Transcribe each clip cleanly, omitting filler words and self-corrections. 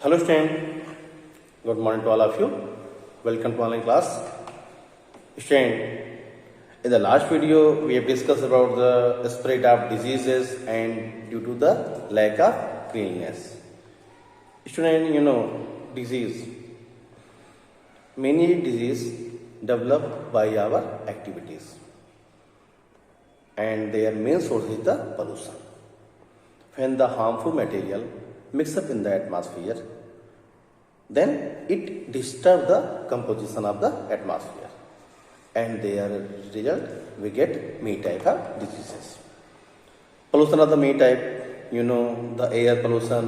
Hello student, good morning to all of you. Welcome to online class. Student, in the last video we have discussed about the spread of diseases and due to the lack of cleanliness. Student, disease. Many diseases develop by our activities and their main source is the pollution. When the harmful material mix up in the atmosphere, then it disturbs the composition of the atmosphere and their result we get many type of diseases. Pollution of the many type, the air pollution,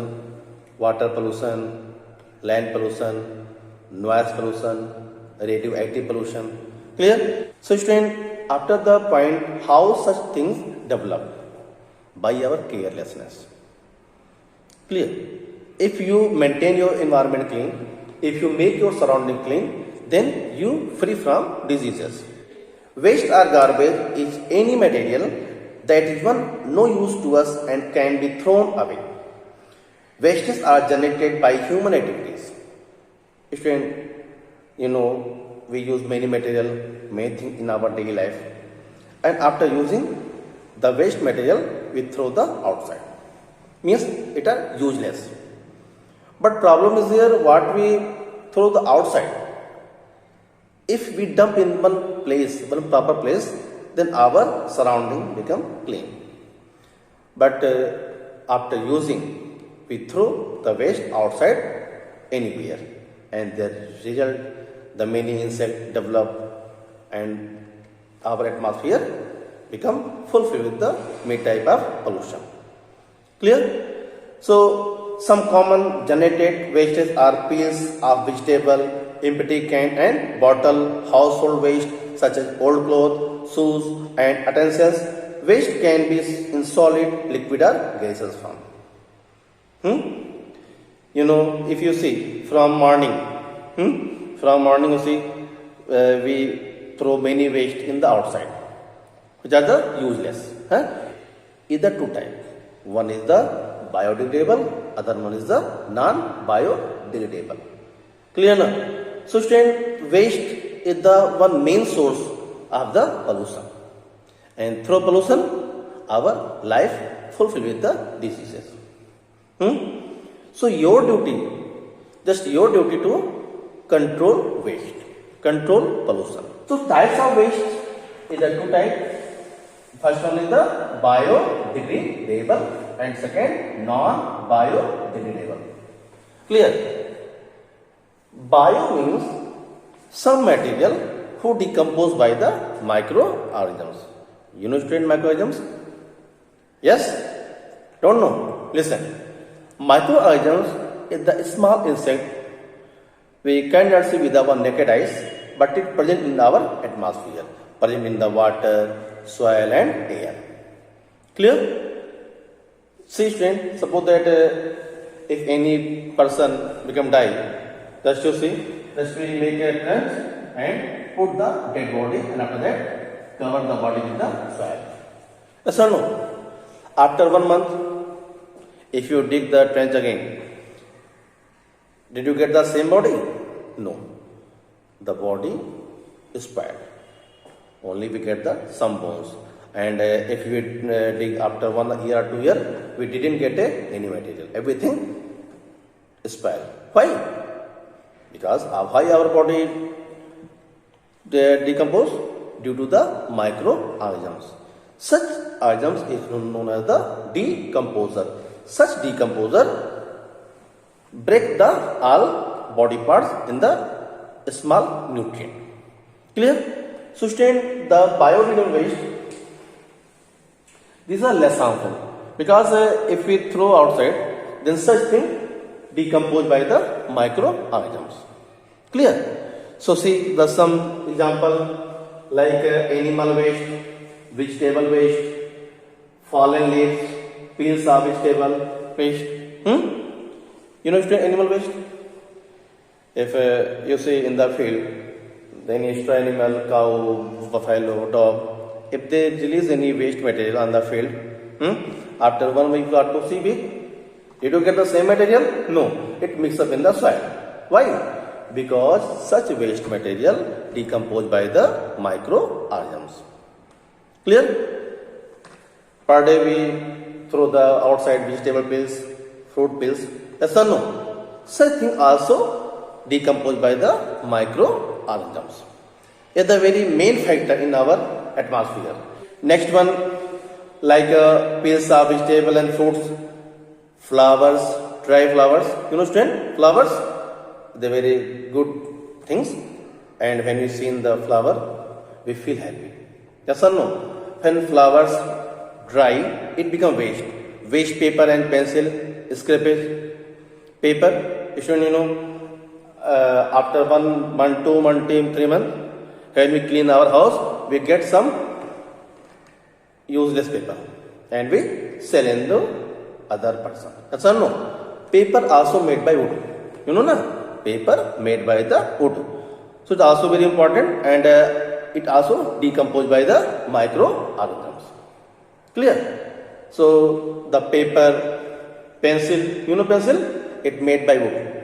water pollution, land pollution, noise pollution, radioactive pollution. Clear? So student, after the point how such things develop by our carelessness. Clear? If you maintain your environment clean, if you make your surrounding clean, then you free from diseases. Waste or garbage is any material that is one no use to us and can be thrown away. Wastes are generated by human activities. Student, we use many material, many things in our daily life, and after using the waste material, we throw the outside. Means it are useless. But problem is here what we throw the outside. If we dump in one place, one proper place, then our surrounding become clean. But after using, we throw the waste outside anywhere, and the result, the many insects develop, and our atmosphere become fulfilled with the many type of pollution. Clear? So some common generated wastes are peels of vegetable, empty can and bottle, household waste such as old clothes, shoes and utensils. Waste can be in solid, liquid or gaseous form. If you see from morning you see we throw many waste in the outside, which are the useless. Either two types. One is the biodegradable, other one is the non-biodegradable. Clear now? So student, waste is the one main source of the pollution, and through pollution our life fulfilled with the diseases. So your duty to control waste, control pollution. So types of waste is the two types. First one is the biodegradable and second non-biodegradable. Clear? Bio means some material who decompose by the microorganisms. You know student microorganisms? Yes? Don't know? Listen. Microorganisms is the small insect we cannot see with our naked eyes, but it present in our atmosphere, present in the water, soil and air. Clear? See student, suppose that if any person become die, just we make a trench and put the dead body, and after that cover the body with the soil. Yes or no? After 1 month, if you dig the trench again, did you get the same body? No. The body is spared. Only we get the some bones. And if we dig after 1 year or 2 years, we didn't get any material. Everything is spared. Why? Because of why our body decompose? Due to the microorganisms. Such organisms is known as the decomposer. Such decomposer break the all body parts in the small nutrient. Clear? So student, the biodegradable waste, these are less harmful because if we throw outside, then such thing decomposed by the microorganisms. Clear? So see the some example like animal waste, vegetable waste, fallen leaves, peels of vegetable waste. Student, animal waste. If you see in the field, then extra animal, cow, buffalo, dog, if they release any waste material on the field, after 1 week or 2 weeks, Did you get the same material? No, it mixes up in the soil. Why? Because such waste material decomposed by the microorganisms. Clear? Per day we throw the outside vegetable peels, fruit peels. Yes or no? Such thing also decomposed by the microorganisms. It is the very main factor in our atmosphere. Next one, like peels of vegetable and fruits, flowers, dry flowers. You know, student, flowers, they are very good things. And when we see in the flower, we feel happy. Yes or no? When flowers dry, it becomes waste. Waste paper and pencil, scrapage paper. Student, you know, after 1 month, 2 months, 3 months, when we clean our house, we get some useless paper and we sell in the other person. Yes or no? Paper also made by wood. You know, na? Paper made by the wood. So it's also very important, and it also decomposed by the microorganisms. Clear? So the paper, pencil, you know pencil, it made by wood.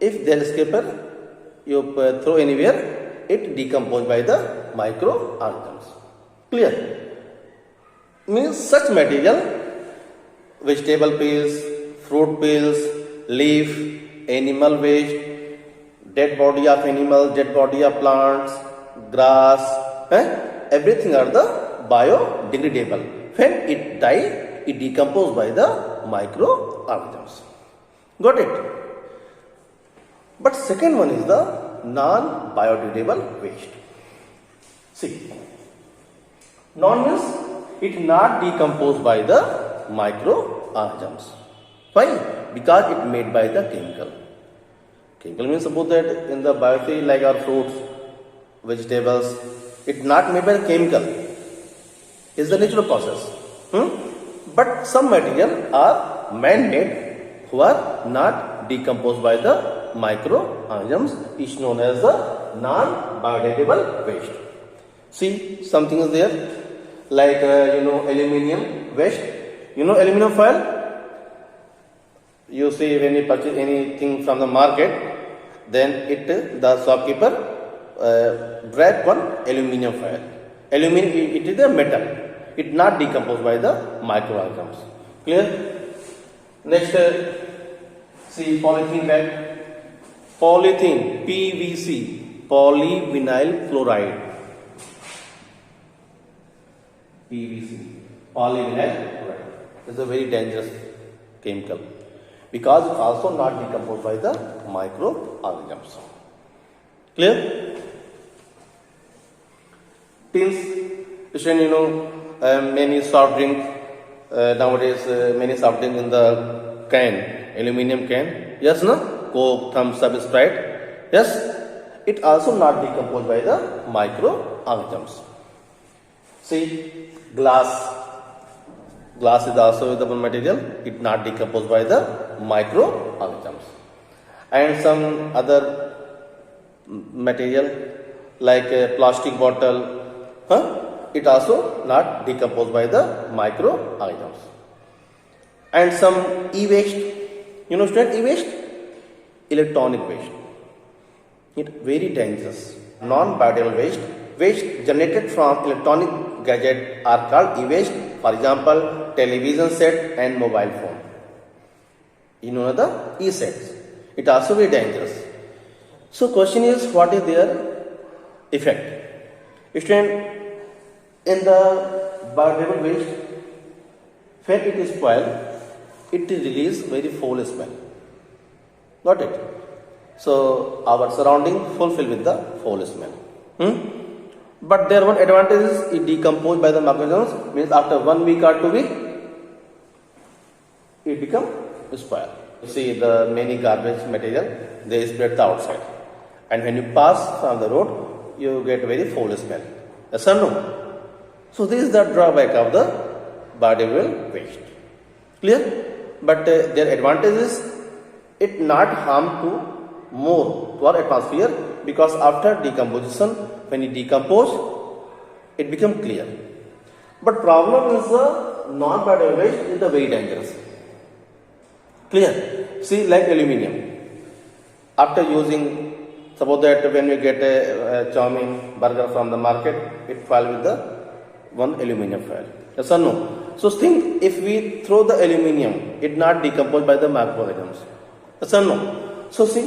If there is paper, you throw anywhere, it decomposed by the microorganisms. Clear? Means such material, vegetable peels, fruit peels, leaf, animal waste, dead body of animals, dead body of plants, grass, everything are the biodegradable. When it die, it decomposed by the microorganisms. Got it? But second one is the non-biodegradable waste. See, non means it not decomposed by the microorganisms. Why? Because it made by the chemical. Chemical means suppose that in the biosphere, like our fruits, vegetables, it not made by the chemical. It's the natural process. But some material are man-made who are not decomposed by the microorganisms, is known as the non-biodegradable waste. See, something is there like aluminium waste. You know aluminium foil. You see when you purchase anything from the market, then the shopkeeper wrap one aluminium foil. Aluminium, it is a metal. It not decomposed by the microorganisms. Clear? Next, see polythene bag. Polythene, PVC, polyvinyl chloride. PVC, polyvinyl chloride, is a very dangerous chemical because it's also not decomposed by the microorganisms. Clear? Tins, many soft drink nowadays, many soft drink in the can, aluminium can. Yes, no? Coke, Thumbs Up, Sprite. Yes, it also not decomposed by the microorganisms. See, glass. Glass is also the one material. It not decomposed by the microorganisms. And some other material like a plastic bottle, it also not decomposed by the microorganisms. And some e-waste. You know, student, e-waste? Electronic waste. It very dangerous. Non-biodegradable waste. Waste generated from electronic gadget are called e-waste. For example, television set and mobile phone. You know the e-sets. It also very dangerous. So question is, what is their effect? Student, in the biodegradable waste, when it is spoiled, it release very foul smell. Got it? So our surrounding fulfill with the foul smell. But their one advantage is it decomposed by the microorganisms, means after 1 week or 2 weeks, it become spoiled. You see the many garbage material, they spread the outside. And when you pass from the road, you get very foul smell. Yes or no? So this is the drawback of the biodegradable waste. Clear? But their advantage is it not harm to more to our atmosphere, because after decomposition, when it decompose, it becomes clear. But problem is the non-biodegradable waste is very dangerous. Clear? See, like aluminium. After using, suppose that when we get a chow mein burger from the market, it foil with the one aluminium foil. Yes or no? So think, if we throw the aluminium, it not decompose by the microorganisms. Yes or no? So see,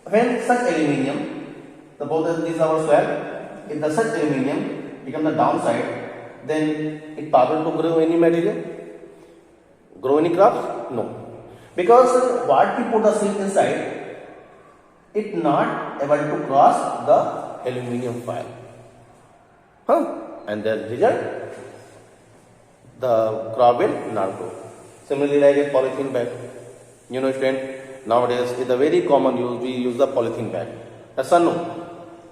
when such aluminium, suppose that this is our soil, if the such aluminium become the downside, then it possible to grow any material? Grow any crops? No. Because what we put the seed inside, it not able to cross the aluminium foil. And the result, the crop will not grow. Similarly, like a polythene bag. You know, student, nowadays it's a very common use. We use the polythene bag. Yes or no?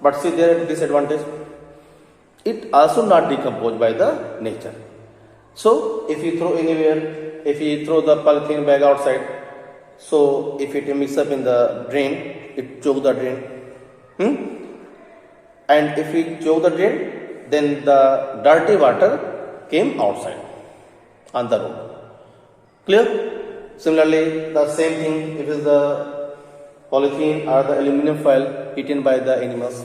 But see, there is disadvantage. It also not decomposed by the nature. So if you throw anywhere, if you throw the polythene bag outside, so if it mix up in the drain, it choke the drain. And if we choke the drain, then the dirty water came outside on the road. Clear? Similarly, the same thing if it is the polythene or the aluminum foil eaten by the animals.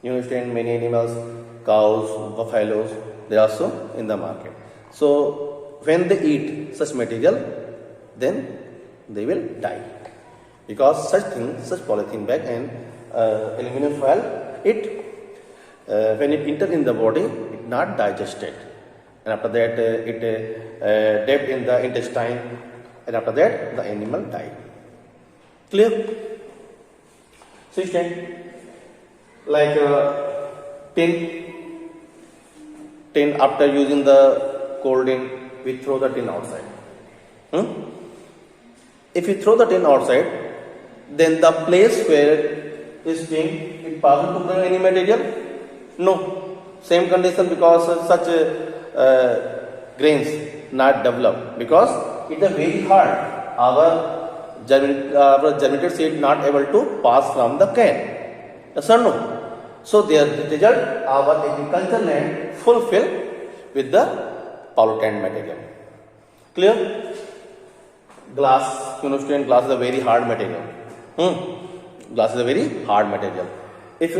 You understand, many animals, cows, buffaloes, they are also in the market. So when they eat such material, then they will die, because such thing, such polythene bag and aluminum foil, it when it enter in the body, it not digested, and after that it depth in the intestine, and after that the animal died. Clear? So like tin, after using the cold tin, we throw the tin outside. If you throw the tin outside, then the place where is tin, it possible to grow any material? No. Same condition, because such grains not develop, because it is very hard. Our germinated seed not able to pass from the can. Yes or no? So their result, our agriculture land fulfill with the pollutant material. Clear? Glass, you know, student, glass is a very hard material. Glass is a very hard material. If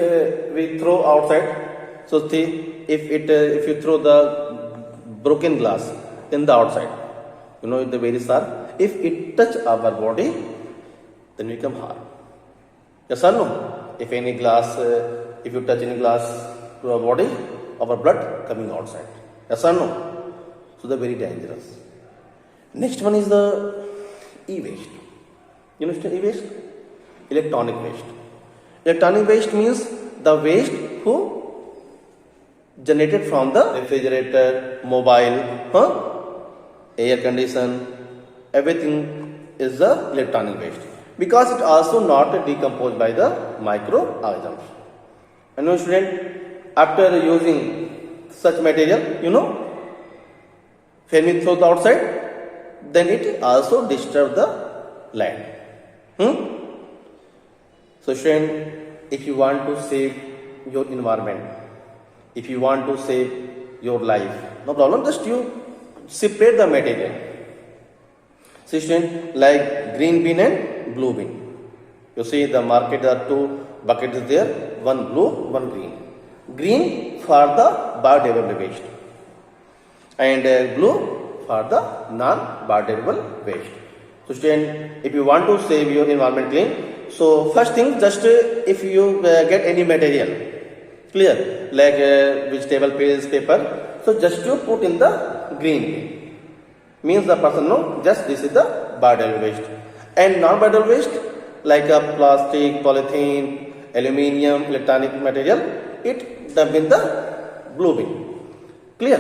we throw outside, so see, if you throw the broken glass in the outside, you know, it's very sharp. If it touch our body, then we become hard. Yes or no? If any glass, if you touch any glass to our body, our blood coming outside. Yes or no? So they're very dangerous. Next one is the e-waste. You know e-waste? Electronic waste. Electronic waste means the waste who generated from the refrigerator, mobile, air condition, everything is the electronic waste, because it also not decomposed by the microorganisms. And now student, after using such material, you know, when we throw it outside, then it also disturbs the land. So student, if you want to save your environment, if you want to save your life, no problem, just you separate the material. So student, like green bin and blue bin. You see the market, there are two buckets there, one blue, one green. Green for the biodegradable waste and blue for the non-biodegradable waste. So student, if you want to save your environment clean, so first thing, just if you get any material, clear, like vegetable peels, paper, so just you put in the green bin. Means the person know just this is the biodegradable waste. And non-biodegradable waste like a plastic, polythene, aluminium, electronic material, it dump in the blue bin. Clear?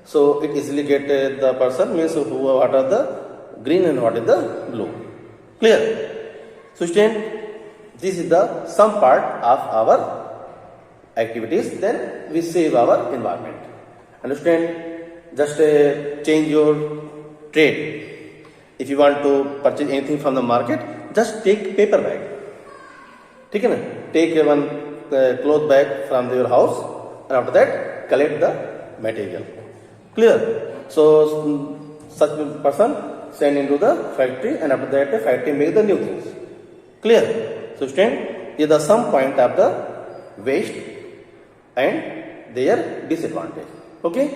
So it easily get the person means what are the green and what is the blue. Clear? So student, this is the some part of our activities, then we save our environment. Understand? Just change your trade. If you want to purchase anything from the market, just take paper bag. Take one cloth bag from your house, and after that collect the material. Clear? So such person send into the factory, and after that the factory make the new things. Clear? So student, is the some point of the waste and their disadvantage. Okay?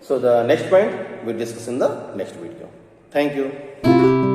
So the next point we discuss in the next video. Thank you.